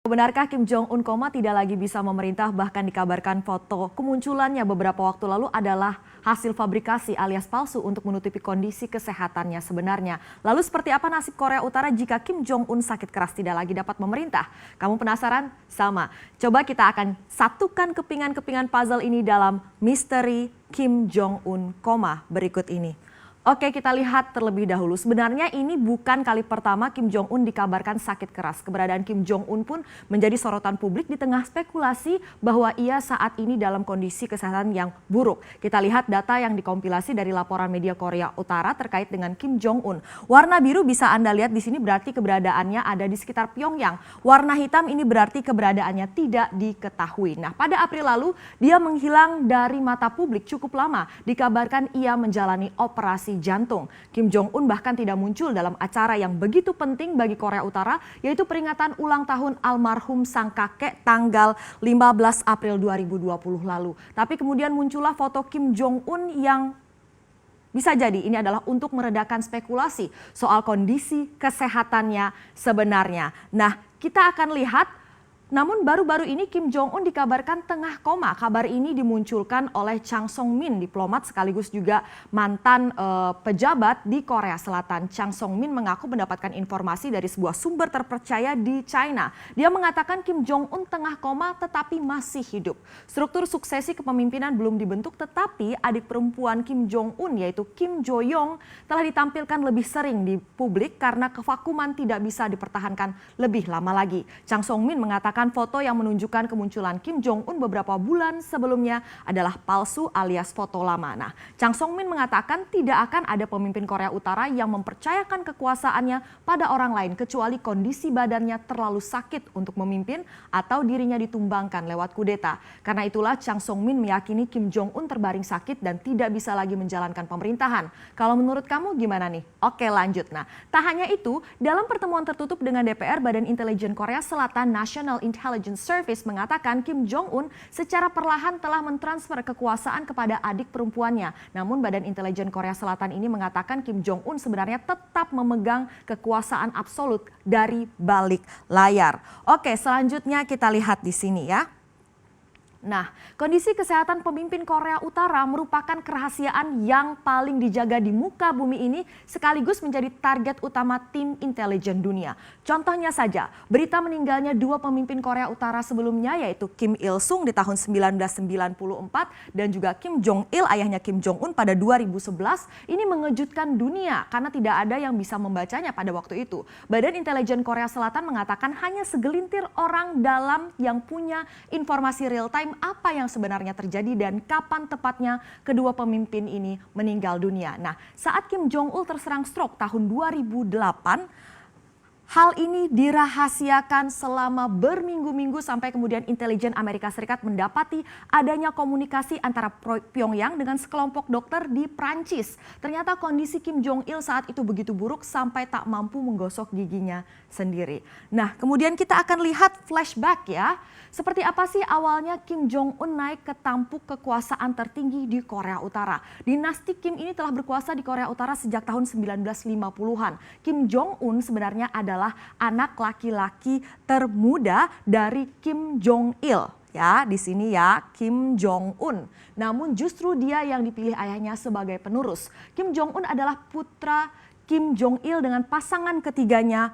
Benarkah Kim Jong-un koma tidak lagi bisa memerintah, bahkan dikabarkan foto kemunculannya beberapa waktu lalu adalah hasil fabrikasi alias palsu untuk menutupi kondisi kesehatannya sebenarnya. Lalu seperti apa nasib Korea Utara jika Kim Jong-un sakit keras tidak lagi dapat memerintah? Kamu penasaran? Sama. Coba kita akan satukan kepingan-kepingan puzzle ini dalam misteri Kim Jong-un koma berikut ini. Oke, kita lihat terlebih dahulu. Sebenarnya ini bukan kali pertama Kim Jong-un dikabarkan sakit keras. Keberadaan Kim Jong-un pun menjadi sorotan publik di tengah spekulasi bahwa ia saat ini dalam kondisi kesehatan yang buruk. Kita lihat data yang dikompilasi dari laporan media Korea Utara terkait dengan Kim Jong-un. Warna biru bisa Anda lihat di sini berarti keberadaannya ada di sekitar Pyongyang. Warna hitam ini berarti keberadaannya tidak diketahui. Nah, pada April lalu dia menghilang dari mata publik cukup lama. Dikabarkan ia menjalani operasi jantung. Kim Jong-un bahkan tidak muncul dalam acara yang begitu penting bagi Korea Utara, yaitu peringatan ulang tahun almarhum sang kakek tanggal 15 April 2020 lalu. Tapi kemudian muncullah foto Kim Jong-un yang bisa jadi ini adalah untuk meredakan spekulasi soal kondisi kesehatannya sebenarnya. Nah, kita akan lihat. Namun baru-baru ini Kim Jong-un dikabarkan tengah koma. Kabar ini dimunculkan oleh Chang Song-min, diplomat sekaligus juga mantan pejabat di Korea Selatan. Chang Song-min mengaku mendapatkan informasi dari sebuah sumber terpercaya di China. Dia mengatakan Kim Jong-un tengah koma tetapi masih hidup. Struktur suksesi kepemimpinan belum dibentuk, tetapi adik perempuan Kim Jong-un yaitu Kim Jo-yong telah ditampilkan lebih sering di publik karena kevakuman tidak bisa dipertahankan lebih lama lagi. Chang Song-min mengatakan foto yang menunjukkan kemunculan Kim Jong-un beberapa bulan sebelumnya adalah palsu alias foto lama. Nah, Chang Song-min mengatakan tidak akan ada pemimpin Korea Utara yang mempercayakan kekuasaannya pada orang lain kecuali kondisi badannya terlalu sakit untuk memimpin atau dirinya ditumbangkan lewat kudeta. Karena itulah Chang Song-min meyakini Kim Jong-un terbaring sakit dan tidak bisa lagi menjalankan pemerintahan. Kalau menurut kamu gimana nih? Oke, lanjut. Nah, tak hanya itu, dalam pertemuan tertutup dengan DPR, Badan Intelijen Korea Selatan National Intelligence Service mengatakan Kim Jong-un secara perlahan telah mentransfer kekuasaan kepada adik perempuannya. Namun Badan Intelijen Korea Selatan ini mengatakan Kim Jong-un sebenarnya tetap memegang kekuasaan absolut dari balik layar. Oke, selanjutnya kita lihat di sini ya. Nah, kondisi kesehatan pemimpin Korea Utara merupakan kerahasiaan yang paling dijaga di muka bumi ini sekaligus menjadi target utama tim intelijen dunia. Contohnya saja, berita meninggalnya dua pemimpin Korea Utara sebelumnya yaitu Kim Il-sung di tahun 1994 dan juga Kim Jong-il ayahnya Kim Jong-un pada 2011 ini mengejutkan dunia karena tidak ada yang bisa membacanya pada waktu itu. Badan Intelijen Korea Selatan mengatakan hanya segelintir orang dalam yang punya informasi real time apa yang sebenarnya terjadi dan kapan tepatnya kedua pemimpin ini meninggal dunia. Nah, saat Kim Jong-il terserang stroke tahun 2008, hal ini dirahasiakan selama berminggu-minggu sampai kemudian intelijen Amerika Serikat mendapati adanya komunikasi antara Pyongyang dengan sekelompok dokter di Prancis. Ternyata kondisi Kim Jong-il saat itu begitu buruk sampai tak mampu menggosok giginya sendiri. Nah, kemudian kita akan lihat flashback ya. Seperti apa sih awalnya Kim Jong-un naik ke tampuk kekuasaan tertinggi di Korea Utara. Dinasti Kim ini telah berkuasa di Korea Utara sejak tahun 1950-an. Kim Jong-un sebenarnya adalah anak laki-laki termuda dari Kim Jong-il. Ya, di sini ya, Kim Jong-un. Namun justru dia yang dipilih ayahnya sebagai penerus. Kim Jong-un adalah putra Kim Jong-il dengan pasangan ketiganya.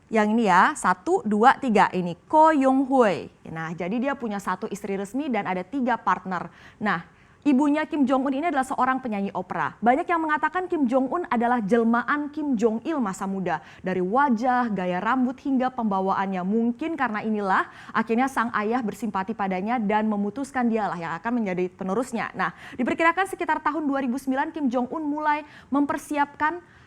Yang ini ya, 1, 2, 3 ini Ko Young-hui. Nah, jadi dia punya 1 istri resmi dan ada 3 partner. Nah, ibunya Kim Jong-un ini adalah seorang penyanyi opera. Banyak yang mengatakan Kim Jong-un adalah jelmaan Kim Jong-il masa muda. Dari wajah, gaya rambut hingga pembawaannya. Mungkin karena inilah akhirnya sang ayah bersimpati padanya dan memutuskan dialah yang akan menjadi penerusnya. Nah, diperkirakan sekitar tahun 2009 Kim Jong-un mulai mempersiapkan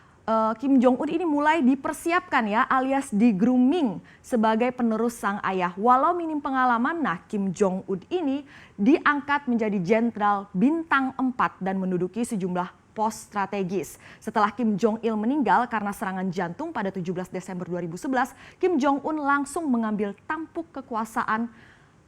Kim Jong-un ini mulai dipersiapkan ya alias di-grooming sebagai penerus sang ayah. Walau minim pengalaman, nah Kim Jong-un ini diangkat menjadi jenderal bintang 4 dan menduduki sejumlah pos strategis. Setelah Kim Jong-il meninggal karena serangan jantung pada 17 Desember 2011, Kim Jong-un langsung mengambil tampuk kekuasaan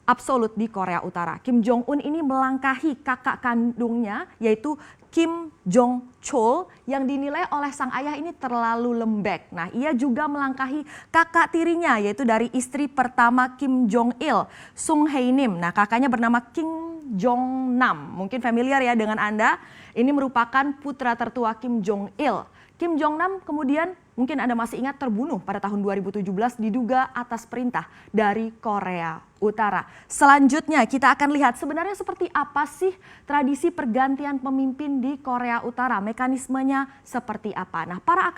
absolut di Korea Utara. Kim Jong-un ini melangkahi kakak kandungnya yaitu Kim Jong Chol yang dinilai oleh sang ayah ini terlalu lembek. Nah, ia juga melangkahi kakak tirinya yaitu dari istri pertama Kim Jong Il, Sung Hae-nim. Nah, kakaknya bernama Kim Jong Nam. Mungkin familiar ya dengan Anda. Ini merupakan putra tertua Kim Jong Il. Kim Jong Nam kemudian mungkin Anda masih ingat terbunuh pada tahun 2017 diduga atas perintah dari Korea Utara. Selanjutnya kita akan lihat sebenarnya seperti apa sih tradisi pergantian pemimpin di Korea Utara. Mekanismenya seperti apa. Nah, para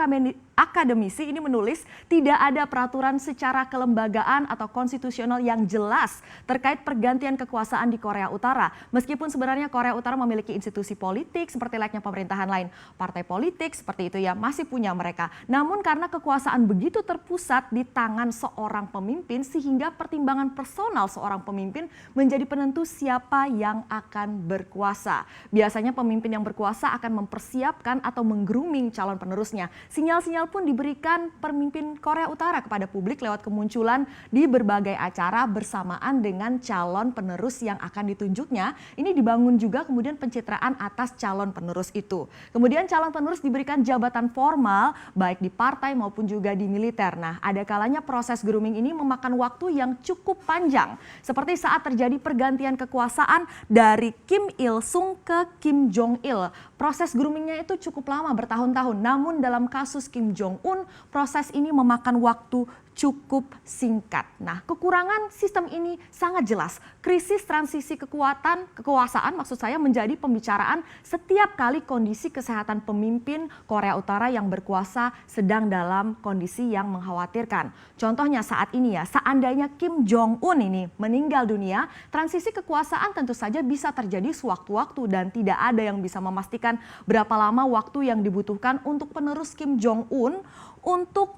akademisi ini menulis tidak ada peraturan secara kelembagaan atau konstitusional yang jelas terkait pergantian kekuasaan di Korea Utara. Meskipun sebenarnya Korea Utara memiliki institusi politik seperti layaknya pemerintahan lain. Partai politik seperti itu ya masih punya mereka. Namun karena kekuasaan begitu terpusat di tangan seorang pemimpin sehingga pertimbangan personal seorang pemimpin menjadi penentu siapa yang akan berkuasa. Biasanya pemimpin yang berkuasa akan mempersiapkan atau meng-grooming calon penerusnya. Sinyal-sinyal pun diberikan pemimpin Korea Utara kepada publik lewat kemunculan di berbagai acara bersamaan dengan calon penerus yang akan ditunjuknya. Ini dibangun juga kemudian pencitraan atas calon penerus itu. Kemudian calon penerus diberikan jabatan formal baik di partai maupun juga di militer. Nah, ada kalanya proses grooming ini memakan waktu yang cukup panjang. Seperti saat terjadi pergantian kekuasaan dari Kim Il Sung ke Kim Jong Il. Proses groomingnya itu cukup lama, bertahun-tahun. Namun dalam kasus Kim Jong Un, proses ini memakan waktu cukup singkat. Nah, kekurangan sistem ini sangat jelas. Krisis transisi kekuasaan maksud saya menjadi pembicaraan setiap kali kondisi kesehatan pemimpin Korea Utara yang berkuasa sedang dalam kondisi yang mengkhawatirkan. Contohnya saat ini ya, seandainya Kim Jong Un ini meninggal dunia, transisi kekuasaan tentu saja bisa terjadi sewaktu-waktu dan tidak ada yang bisa memastikan berapa lama waktu yang dibutuhkan untuk penerus Kim Jong Un untuk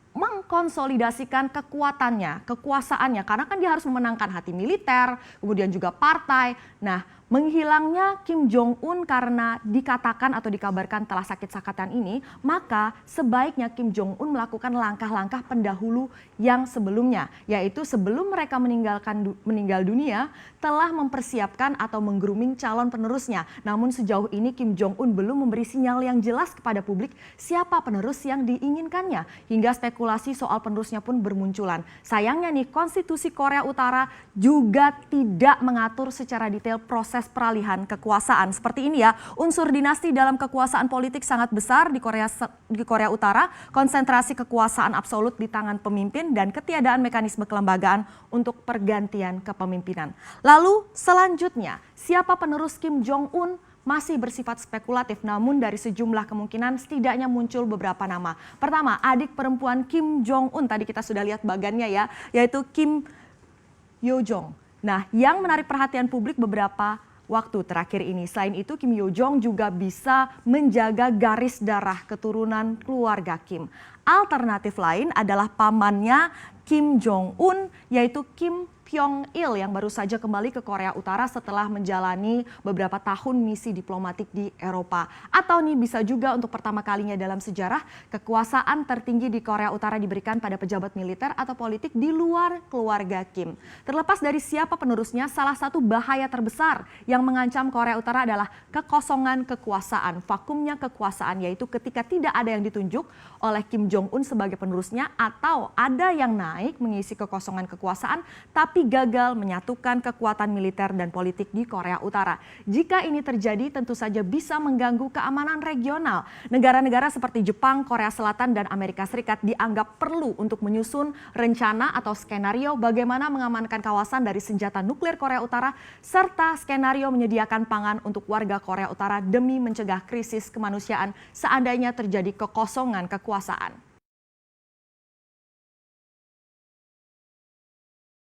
mengkonsolidasikan kekuasaannya, karena kan dia harus memenangkan hati militer, kemudian juga partai. Nah, menghilangnya Kim Jong Un karena dikatakan atau dikabarkan telah sakit-sakatan ini, maka sebaiknya Kim Jong Un melakukan langkah-langkah pendahulu yang sebelumnya, yaitu sebelum mereka meninggal dunia, telah mempersiapkan atau meng-grooming calon penerusnya. Namun sejauh ini Kim Jong Un belum memberi sinyal yang jelas kepada publik siapa penerus yang diinginkannya, hingga spekulasi soal penerusnya pun bermunculan. Sayangnya nih, konstitusi Korea Utara juga tidak mengatur secara detail proses peralihan kekuasaan. Seperti ini ya, unsur dinasti dalam kekuasaan politik sangat besar di Korea Utara, konsentrasi kekuasaan absolut di tangan pemimpin dan ketiadaan mekanisme kelembagaan untuk pergantian kepemimpinan. Lalu selanjutnya, siapa penerus Kim Jong Un masih bersifat spekulatif, namun dari sejumlah kemungkinan setidaknya muncul beberapa nama. Pertama, adik perempuan Kim Jong Un, tadi kita sudah lihat bagannya ya, yaitu Kim Yo Jong. Nah, yang menarik perhatian publik beberapa waktu terakhir ini. Selain itu, Kim Yo Jong juga bisa menjaga garis darah keturunan keluarga Kim. Alternatif lain adalah pamannya Kim Jong Un, yaitu Kim Pyong-il yang baru saja kembali ke Korea Utara setelah menjalani beberapa tahun misi diplomatik di Eropa. Atau nih bisa juga untuk pertama kalinya dalam sejarah, kekuasaan tertinggi di Korea Utara diberikan pada pejabat militer atau politik di luar keluarga Kim. Terlepas dari siapa penerusnya, salah satu bahaya terbesar yang mengancam Korea Utara adalah kekosongan kekuasaan, vakumnya kekuasaan, yaitu ketika tidak ada yang ditunjuk oleh Kim Jong Un sebagai penerusnya atau ada yang naik mengisi kekosongan kekuasaan tapi gagal menyatukan kekuatan militer dan politik di Korea Utara. Jika ini terjadi tentu saja bisa mengganggu keamanan regional. Negara-negara seperti Jepang, Korea Selatan, dan Amerika Serikat dianggap perlu untuk menyusun rencana atau skenario bagaimana mengamankan kawasan dari senjata nuklir Korea Utara serta skenario menyediakan pangan untuk warga Korea Utara demi mencegah krisis kemanusiaan seandainya terjadi kekosongan kekuasaan.